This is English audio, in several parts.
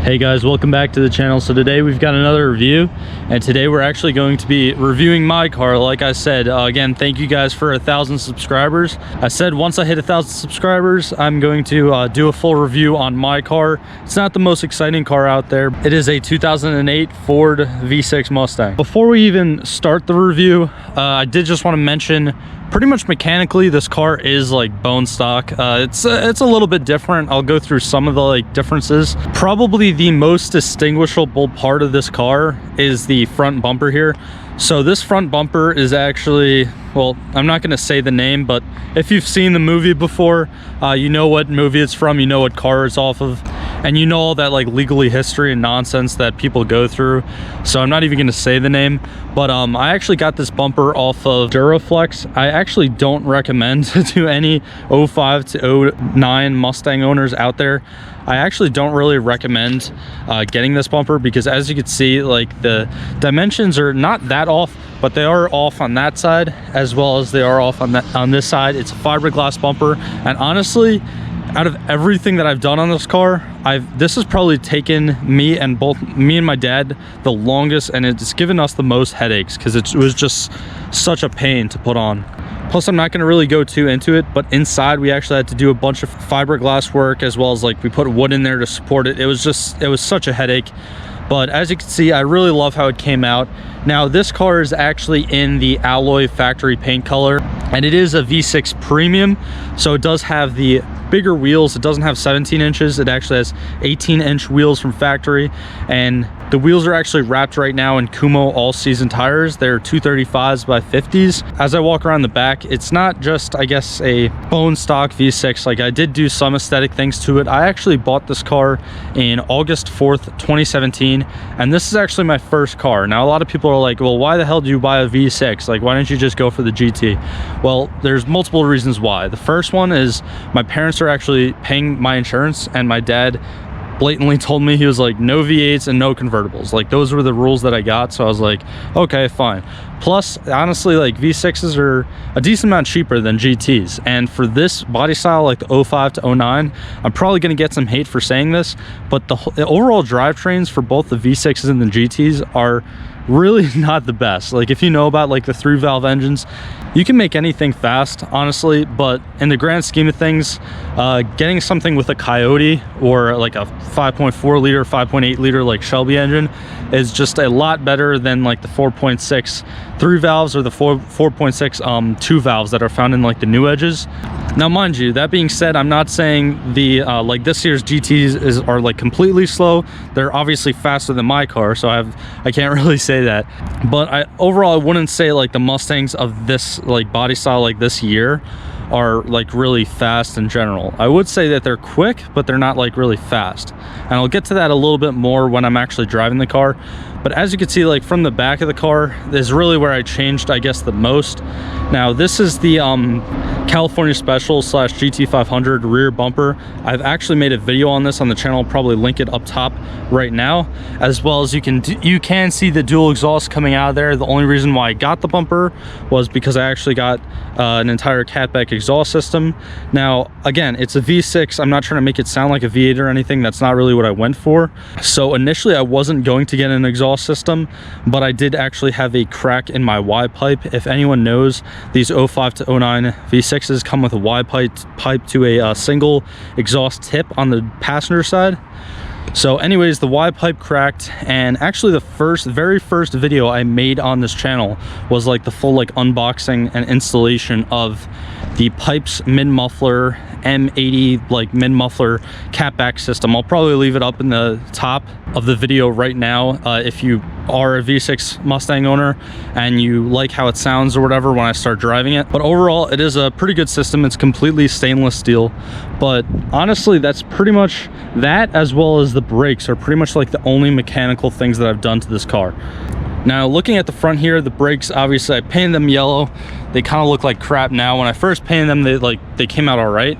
Hey guys, welcome back to the channel. So today we've got another review, and today we're actually going to be reviewing my car. Like I said, again, thank you guys for 1,000 subscribers. I said once I hit 1,000 subscribers, I'm going to do a full review on my car. It's not the most exciting car out there. It is a 2008 Ford V6 Mustang. Before we even start the review, I did just want to mention, pretty much mechanically, this car is like bone stock. It's a little bit different. I'll go through some of the differences. Probably the most distinguishable part of this car is the front bumper here. So this front bumper is actually, well, I'm not going to say the name, but if you've seen the movie before, you know what movie it's from, you know what car it's off of, and you know all that legally history and nonsense that people go through. So I'm not even going to say the name, but I actually got this bumper off of Duraflex. I actually don't recommend to any 05 to 09 Mustang owners out there. I actually don't really recommend getting this bumper because, as you can see, the dimensions are not that off, but they are off on that side as well as they are off on this side. It's a fiberglass bumper, and honestly, out of everything that I've done on this car, this has probably taken me and my dad the longest, and it's given us the most headaches because it was just such a pain to put on. Plus, I'm not going to really go too into it, but inside we actually had to do a bunch of fiberglass work, as well as we put wood in there to support it. It was such a headache. But as you can see, I really love how it came out. Now, this car is actually in the alloy factory paint color, and it is a V6 premium, so it does have the bigger wheels. It doesn't have 17 inches. It actually has 18-inch wheels from factory, and the wheels are actually wrapped right now in Kumho all-season tires. They're 235s by 50s. As I walk around the back, it's not just, I guess, a bone stock V6. I did do some aesthetic things to it. I actually bought this car in August 4th, 2017, and this is actually my first car. Now, a lot of people are like, well, why the hell do you buy a V6? Why don't you just go for the GT? Well, there's multiple reasons why. The first one is my parents are actually paying my insurance, and my dad blatantly told me, he was like, no V8s and no convertibles. Those were the rules that I got, so I was like, okay, fine. Plus, honestly, V6s are a decent amount cheaper than GTs, and for this body style, the 05 to 09, I'm probably going to get some hate for saying this, but the overall drivetrains for both the V6s and the GTs are really not the best. If you know about the 3-valve engines, you can make anything fast, honestly, but in the grand scheme of things, getting something with a Coyote or a 5.4 liter 5.8 liter Shelby engine is just a lot better than the 4.6 3-valves or the 4.6 2-valves that are found in the new edges. Now, mind you, that being said, I'm not saying the this year's GTs are completely slow. They're obviously faster than my car, so I can't really say that. But overall, I wouldn't say the Mustangs of this body style this year are really fast in general. I would say that they're quick, but they're not really fast, and I'll get to that a little bit more when I'm actually driving the car. But as you can see, from the back of the car is really where I changed, I guess, the most. Now, this is the California Special / GT500 rear bumper. I've actually made a video on this on the channel. I'll probably link it up top right now, as well as you can see the dual exhaust coming out of there. The only reason why I got the bumper was because I actually got an entire catback exhaust system. Now, again, it's a V6. I'm not trying to make it sound like a V8 or anything. That's not really what I went for. So initially, I wasn't going to get an exhaust system, but I did actually have a crack in my Y pipe. If anyone knows, these 05 to 09 V6s come with a Y pipe to a single exhaust tip on the passenger side. So anyways, the Y pipe cracked, and actually the very first video I made on this channel was the full unboxing and installation of the Pipes mid-muffler M80 mid-muffler catback system. I'll probably leave it up in the top of the video right now if you are a V6 Mustang owner and you like how it sounds or whatever when I start driving it. But overall, it is a pretty good system. It's completely stainless steel, but honestly, that's pretty much that, as well as the brakes are pretty much the only mechanical things that I've done to this car. Now, looking at the front here, the brakes, obviously I painted them yellow. They kind of look like crap now. When I first painted them, they came out all right,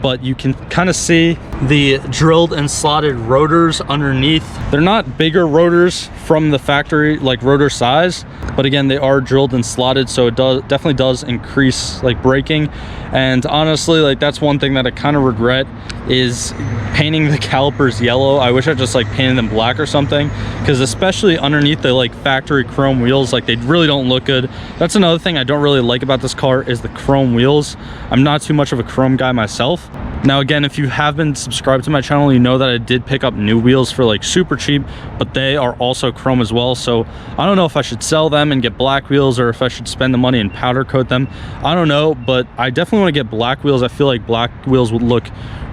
but you can kind of see the drilled and slotted rotors underneath. They're not bigger rotors from the factory, like rotor size, but again, they are drilled and slotted, so it definitely does increase like braking. And honestly, like that's one thing that I kind of regret, is painting the calipers yellow. I wish I just like painted them black or something, because especially underneath the like factory chrome wheels, like they really don't look good. That's another thing I don't really like about this car, is the chrome wheels. I'm not too much of a chrome guy myself. Now again, if you have been subscribed to my channel, you know that I did pick up new wheels for like super cheap, but they are also chrome as well. So I don't know if I should sell them and get black wheels, or if I should spend the money and powder coat them. I don't know, but I definitely want to get black wheels. I feel like black wheels would look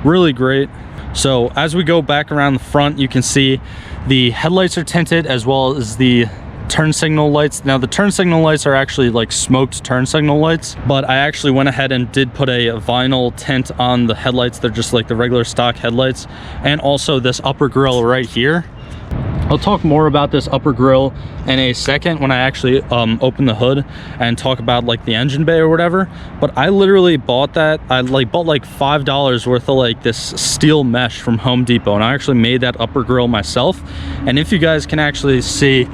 really great. So as we go back around the front, you can see the headlights are tinted, as well as the turn signal lights. Now the turn signal lights are actually like smoked turn signal lights, but I actually went ahead and did put a vinyl tint on the headlights. They're just like the regular stock headlights. And also this upper grille right here, I'll talk more about this upper grille in a second when I actually open the hood and talk about like the engine bay or whatever. But I literally bought that. I bought like $5 worth of like this steel mesh from Home Depot, and I actually made that upper grille myself. And if you guys can actually see,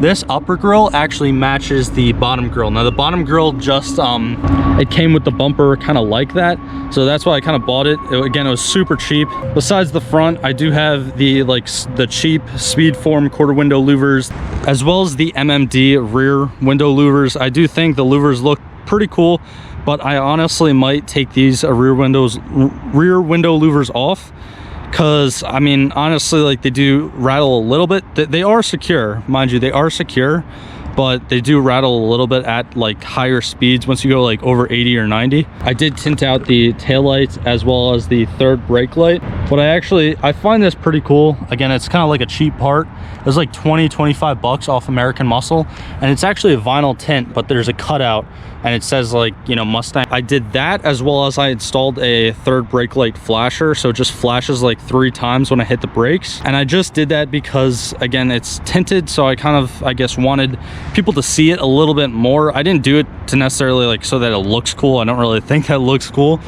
this upper grille actually matches the bottom grille. Now the bottom grille just it came with the bumper kind of like that, so that's why I kind of bought it. Again, it was super cheap. Besides the front, I do have the the cheap speed form quarter window louvers, as well as the MMD rear window louvers. I do think the louvers look pretty cool, but I honestly might take these rear window louvers off, because I mean, honestly, like they do rattle a little bit. They are secure, mind you, they are secure, but they do rattle a little bit at like higher speeds once you go like over 80 or 90. I did tint out the taillights as well as the third brake light, but I find this pretty cool. Again, it's kind of like a cheap part. It's like 20-25 bucks off American Muscle, and it's actually a vinyl tint, but there's a cutout and it says like, you know, Mustang. I did that, as well as I installed a third brake light flasher, so it just flashes like 3 times when I hit the brakes. And I just did that because again, it's tinted, so I kind of, I guess, wanted people to see it a little bit more. I didn't do it to necessarily like so that it looks cool. I don't really think that looks cool,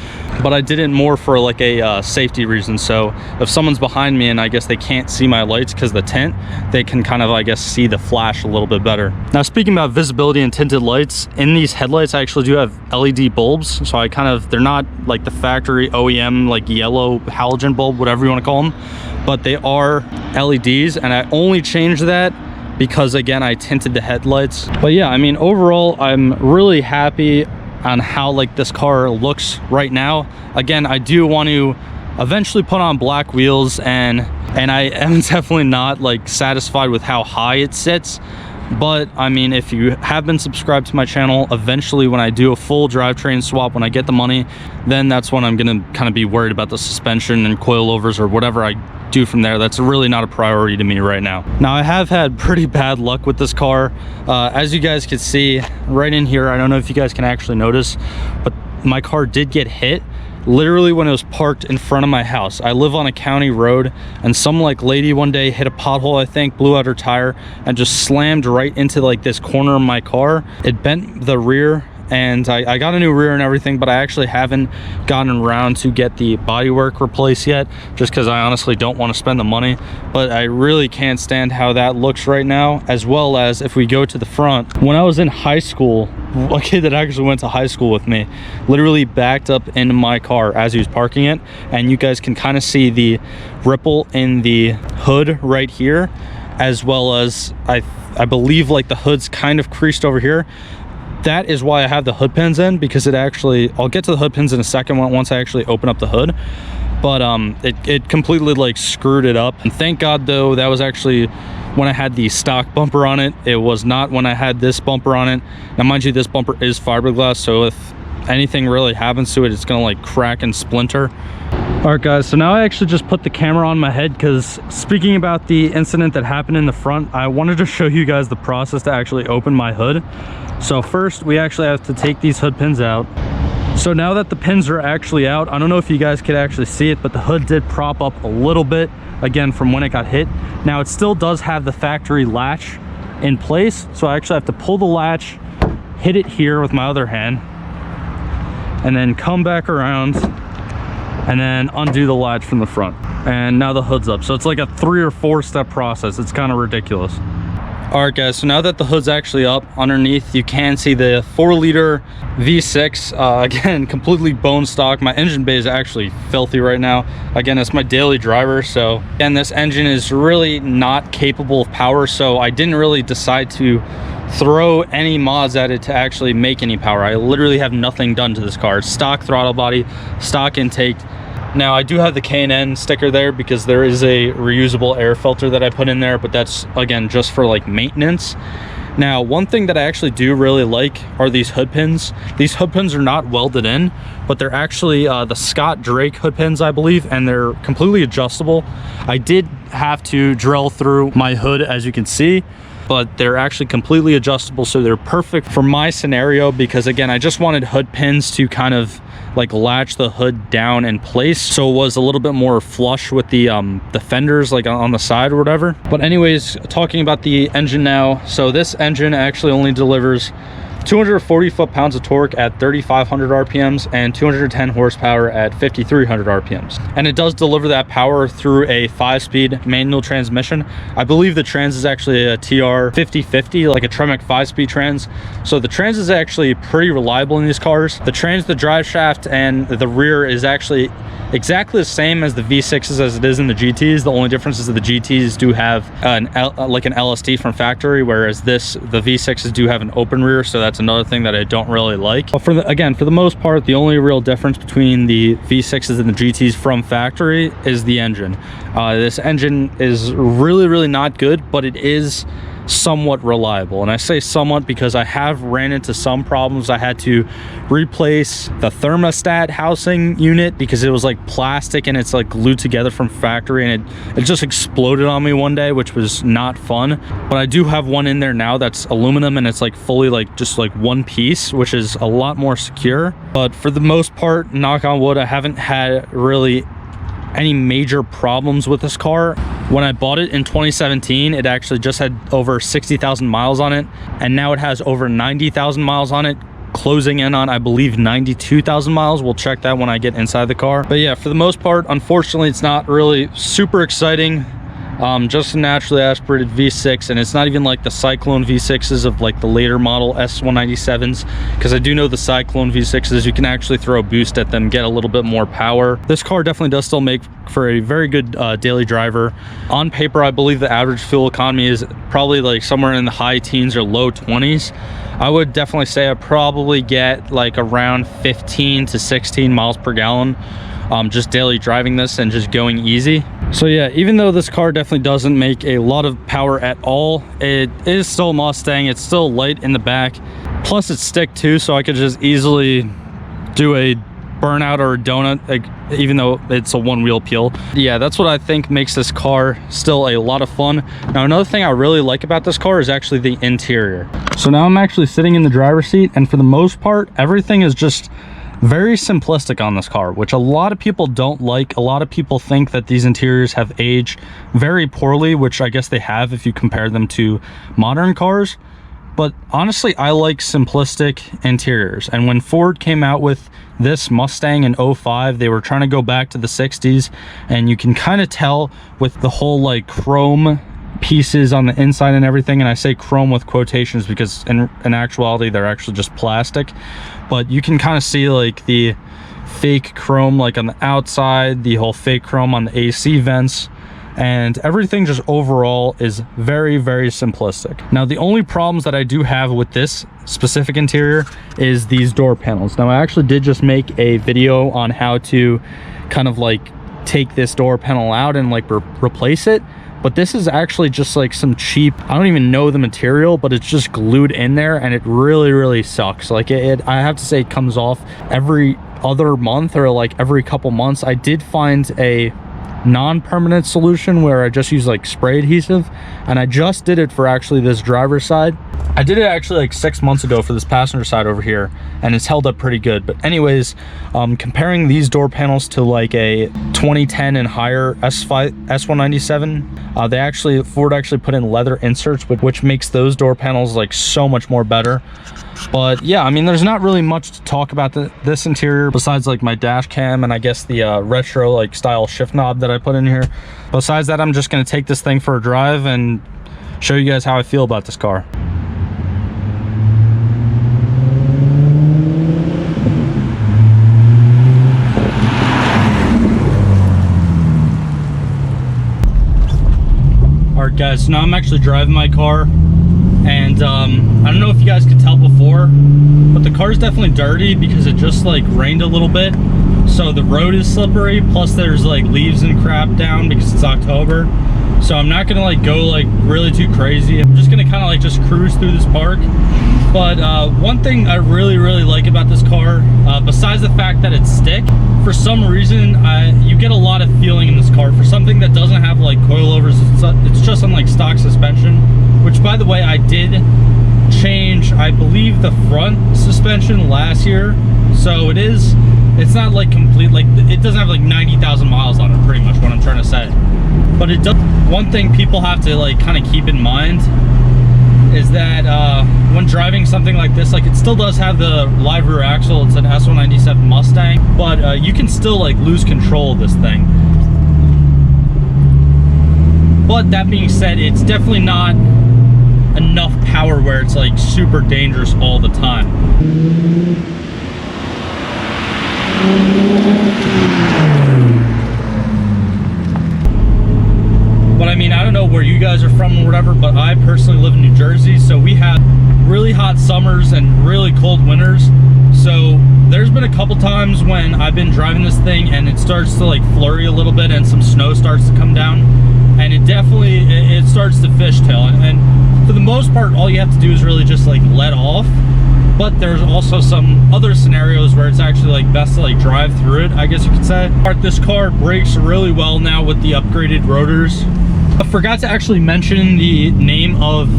but I did it more for like a safety reason. So if someone's behind me and I guess they can't see my lights because the tint, they can kind of, I guess, see the flash a little bit better. Now speaking about visibility and tinted lights, in these headlights I actually do have LED bulbs, so I kind of, they're not like the factory OEM like yellow halogen bulb, whatever you want to call them, but they are LEDs, and I only changed that because again, I tinted the headlights. But yeah, I mean, overall I'm really happy on how like this car looks right now. Again, I do want to eventually put on black wheels, and I am definitely not like satisfied with how high it sits. But I mean, if you have been subscribed to my channel, eventually when I do a full drivetrain swap, when I get the money, then that's when I'm gonna kind of be worried about the suspension and coilovers or whatever I do from there. That's really not a priority to me right now. Now I have had pretty bad luck with this car. As you guys can see right in here, I don't know if you guys can actually notice, but my car did get hit literally when it was parked in front of my house. I live on a county road, and some like lady one day hit a pothole, I think, blew out her tire and just slammed right into like this corner of my car. It bent the rear, and I got a new rear and everything, but I actually haven't gotten around to get the bodywork replaced yet, just because I honestly don't want to spend the money. But I really can't stand how that looks right now. As well as if we go to the front, when I was in high school, a kid that actually went to high school with me literally backed up into my car as he was parking it, and you guys can kind of see the ripple in the hood right here, as well as I believe like the hood's kind of creased over here. That is why I have the hood pins in, because it actually, I'll get to the hood pins in a second once I actually open up the hood, but it completely like screwed it up. And thank God though, that was actually when I had the stock bumper on it. It was not when I had this bumper on it. Now mind you, this bumper is fiberglass, so if anything really happens to it, it's gonna like crack and splinter. All right guys, so now I actually just put the camera on my head, because speaking about the incident that happened in the front, I wanted to show you guys the process to actually open my hood. So first we actually have to take these hood pins out. So now that the pins are actually out, I don't know if you guys could actually see it, but the hood did prop up a little bit again from when it got hit. Now it still does have the factory latch in place, so I actually have to pull the latch, hit it here with my other hand, and then come back around, and then undo the latch from the front, and now the hood's up. So it's like a 3 or 4 step process. It's kind of ridiculous. All right guys, so now that the hood's actually up, underneath you can see the 4-liter V6. Again, completely bone stock. My engine bay is actually filthy right now. Again, it's my daily driver, so again, this engine is really not capable of power, so I didn't really decide to throw any mods at it to actually make any power. I literally have nothing done to this car. It's stock throttle body, stock intake. Now I do have the K&N sticker there because there is a reusable air filter that I put in there, but that's again just for like maintenance. Now, one thing that I actually do really like are these hood pins. These hood pins are not welded in, but they're actually the Scott Drake hood pins, I believe, and they're completely adjustable. I did have to drill through my hood, as you can see, but they're actually completely adjustable, so they're perfect for my scenario because again, I just wanted hood pins to kind of like latch the hood down in place, so it was a little bit more flush with the fenders like on the side or whatever. But anyways, talking about the engine now, so this engine actually only delivers 240 foot-pounds of torque at 3,500 RPMs and 210 horsepower at 5,300 RPMs. And it does deliver that power through a 5-speed manual transmission. I believe the trans is actually a TR 5050, like a Tremec 5-speed trans. So the trans is actually pretty reliable in these cars. The trans, the drive shaft, and the rear is actually exactly the same as the V6s as it is in the GTs. The only difference is that the GTs do have like an LST from factory, whereas the V6s do have an open rear, so that's another thing that I don't really like. But for the most part, the only real difference between the V6s and the GTs from factory is the engine. This engine is really not good, but it is somewhat reliable, and I say somewhat because I have ran into some problems. I had to replace the thermostat housing unit because it was like plastic and it's like glued together from factory, and it just exploded on me one day, which was not fun. But I do have one in there now that's aluminum, and it's like fully like just like one piece, which is a lot more secure. But for the most part, knock on wood, I haven't had really any major problems with this car. When I bought it in 2017, it actually just had over 60,000 miles on it, and now it has over 90,000 miles on it, closing in on, I believe, 92,000 miles. We'll check that when I get inside the car. But yeah, for the most part, unfortunately, it's not really super exciting. Just a naturally aspirated V6, and it's not even like the Cyclone V6s of like the later model S197s, because I do know the Cyclone V6s, you can actually throw a boost at them, get a little bit more power. This car definitely does still make for a very good daily driver. On paper, I believe the average fuel economy is probably like somewhere in the high teens or low 20s. I would definitely say I probably get like around 15 to 16 miles per gallon just daily driving this and just going easy. So yeah, even though this car definitely doesn't make a lot of power at all, it is still a Mustang. It's still light in the back, plus it's stick too, so I could just easily do a burnout or a donut, like, even though it's a one-wheel peel. Yeah, that's what I think makes this car still a lot of fun. Now, another thing I really like about this car is actually the interior. So now I'm actually sitting in the driver's seat, and for the most part, everything is just very simplistic on this car, which a lot of people don't like. A lot of people think that these interiors have aged very poorly, which I guess they have if you compare them to modern cars. But honestly, I like simplistic interiors. And when Ford came out with this Mustang in 05, they were trying to go back to the 60s, and you can kind of tell with the whole like chrome pieces on the inside and everything. And I say chrome with quotations because in actuality they're actually just plastic, but you can kind of see like the fake chrome like on the outside, the whole fake chrome on the AC vents, and everything just overall is very simplistic. Now, the only problems that I do have with this specific interior is these door panels. Now, I actually did just make a video on how to kind of like take this door panel out and like replace it, but this is actually just like some cheap, I don't even know the material, but it's just glued in there, and it really sucks. Like I have to say, it comes off every other month or like every couple months. I did find a non-permanent solution where I just use like spray adhesive, and I just did it for actually this driver's side. I did it actually like 6 months ago for this passenger side over here, and it's held up pretty good. But anyways, comparing these door panels to like a 2010 and higher S197, Ford actually put in leather inserts, which makes those door panels like so much more better. But yeah, I mean, there's not really much to talk about this interior besides like my dash cam and I guess the retro like style shift knob that I put in here. Besides that, I'm just going to take this thing for a drive and show you guys how I feel about this car. Alright guys, so now I'm actually driving my car, and I don't know if you guys could tell before, but the car's definitely dirty because it just like rained a little bit, so the road is slippery, plus there's like leaves and crap down because it's October. So I'm not gonna like go like really too crazy. I'm just gonna kind of like just cruise through this park. But one thing I really like about this car, besides the fact that it's stick, for some reason you get a lot of feeling in this car for something that doesn't have like coilovers. It's just on like stock suspension, which by the way I did change, I believe, the front suspension last year, so it's not like complete, like it doesn't have like 90,000 miles on it, pretty much what I'm trying to say. But it does. One thing people have to like kind of keep in mind is that when driving something like this, like it still does have the live rear axle. It's an S197 Mustang, but you can still like lose control of this thing. But that being said, it's definitely not enough power where it's like super dangerous all the time. But I mean, I don't know where you guys are from or whatever, but I personally live in New Jersey, so we have really hot summers and really cold winters. So there's been a couple times when I've been driving this thing and it starts to like flurry a little bit and some snow starts to come down, and it starts to fishtail, and for the most part all you have to do is really just like let off. But there's also some other scenarios where it's actually like best to like drive through it, I guess you could say. This car brakes really well now with the upgraded rotors. I forgot to actually mention the name of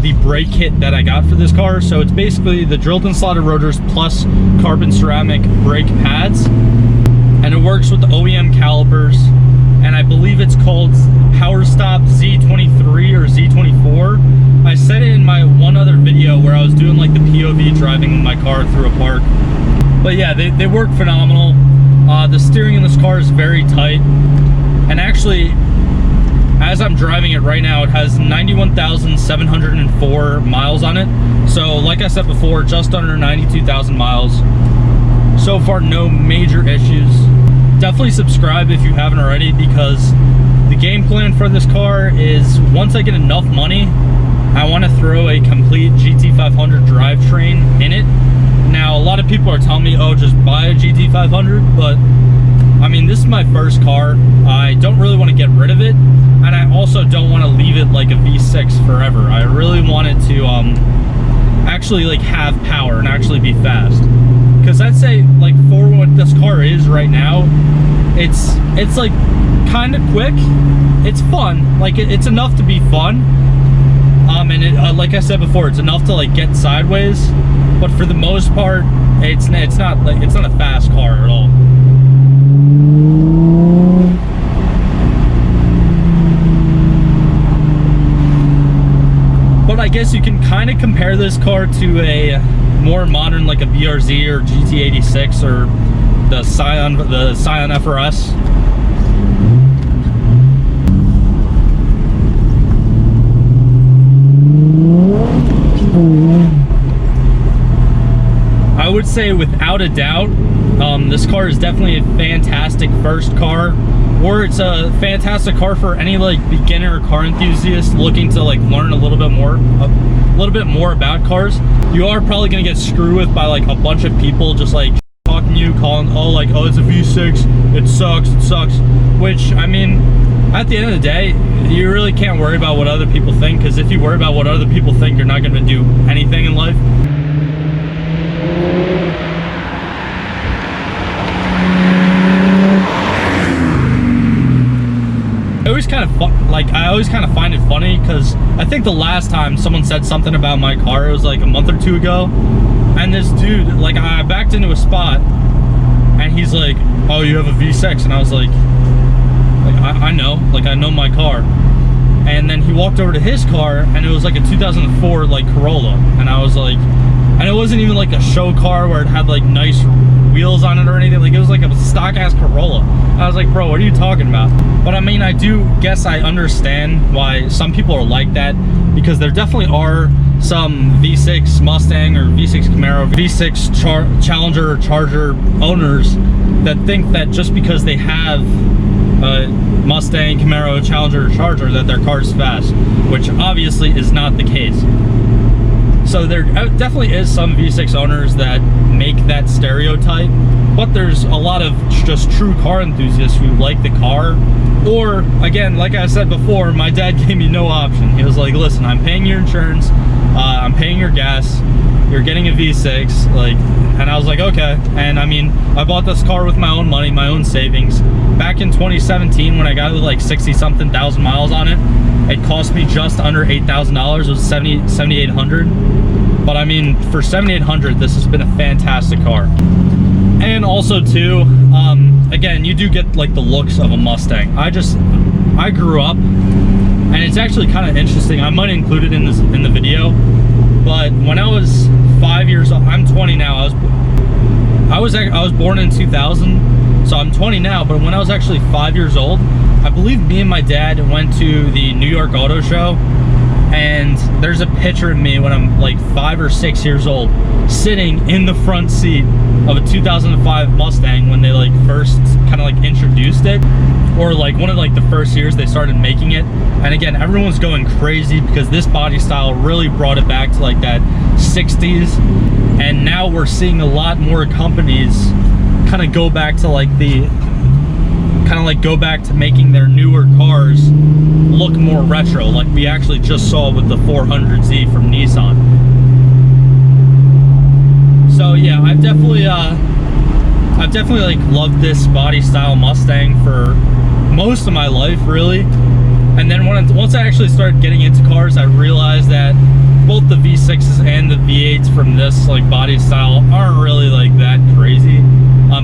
the brake kit that I got for this car. So it's basically the drilled and slotted rotors plus carbon ceramic brake pads, and it works with the OEM calipers, and I believe it's called Power Stop Z23 or Z24. I said it in my one other video where I was doing like the POV driving my car through a park. But yeah, they work phenomenal. The steering in this car is very tight, and actually, as I'm driving it right now, it has 91,704 miles on it. So like I said before, just under 92,000 miles. So far, no major issues. Definitely subscribe if you haven't already, because the game plan for this car is once I get enough money, I want to throw a complete GT500 drivetrain in it. Now, a lot of people are telling me, oh, just buy a GT500, but I mean, this is my first car. I don't really want to get rid of it, and I also don't want to leave it like a V6 forever. I really want it to actually like have power and actually be fast. Because I'd say like for what this car is right now, it's like kind of quick. It's fun. Like it's enough to be fun. And it, like I said before, it's enough to like get sideways. But for the most part, it's not a fast car at all. But I guess you can kind of compare this car to a more modern, like a BRZ or GT86 or the Scion FRS. I would say without a doubt, this car is definitely a fantastic first car, or it's a fantastic car for any like beginner car enthusiast looking to like learn a little bit more about cars. You are probably gonna get screwed with by like a bunch of people just like talking to you, calling, oh, like, oh, it's a V6, it sucks, which, I mean, at the end of the day, you really can't worry about what other people think, because if you worry about what other people think, you're not gonna do anything in life. I always kind of find it funny because I think the last time someone said something about my car, it was like a month or two ago, and this dude, like, I backed into a spot and he's like, oh, you have a V6, and I was like I know, like, I know my car. And then he walked over to his car and it was like a 2004 like Corolla, and I was like, and it wasn't even like a show car where it had like nice wheels on it or anything. Like, it was like a stock ass Corolla. I was like, bro, what are you talking about? But I mean, I do guess I understand why some people are like that, because there definitely are some V6 Mustang or V6 Camaro, V6 Challenger or Charger owners that think that just because they have a Mustang, Camaro, Challenger, or Charger that their car's fast, which obviously is not the case. So there definitely is some V6 owners that make that stereotype, but there's a lot of just true car enthusiasts who like the car. Or, again, like I said before, my dad gave me no option. He was like, listen, I'm paying your insurance, I'm paying your gas, you're getting a V6, like, and I was like, okay. And I mean, I bought this car with my own money, my own savings. Back in 2017, when I got like 60 something thousand miles on it, it cost me just under $8,000. It was 7,800. But I mean, for 7,800, this has been a fantastic car. And also too, again, you do get like the looks of a Mustang. I grew up, and it's actually kind of interesting. I might include it in the video, but when I was 5 years old, I'm 20 now. I was born in 2000, so I'm 20 now. But when I was actually 5 years old, I believe me and my dad went to the New York Auto Show, and there's a picture of me when I'm like 5 or 6 years old, sitting in the front seat of a 2005 Mustang when they like first kind of like introduced it, or like one of like the first years they started making it. And again, everyone's going crazy because this body style really brought it back to like that 60s, and now we're seeing a lot more companies kind of go back to like making their newer cars look more retro, like we actually just saw with the 400Z from Nissan. So yeah, I've definitely like loved this body style Mustang for most of my life, really. And then once I actually started getting into cars, I realized that both the V6s and the V8s from this like body style aren't really like that crazy.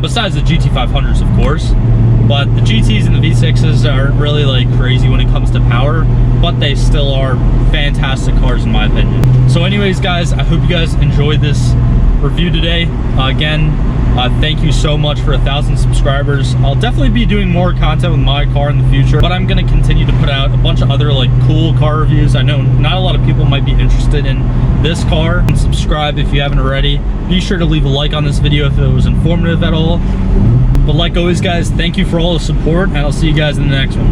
Besides the GT500s, of course. But the GTs and the V6s aren't really like crazy when it comes to power, but they still are fantastic cars in my opinion. So anyways, guys, I hope you guys enjoyed this review today. Again, thank you so much for 1,000 subscribers. I'll definitely be doing more content with my car in the future, but I'm going to continue to put out a bunch of other like cool car reviews. I know not a lot of people might be interested in this car. And subscribe if you haven't already. Be sure to leave a like on this video if it was informative at all. But like always, guys, thank you for all the support, and I'll see you guys in the next one.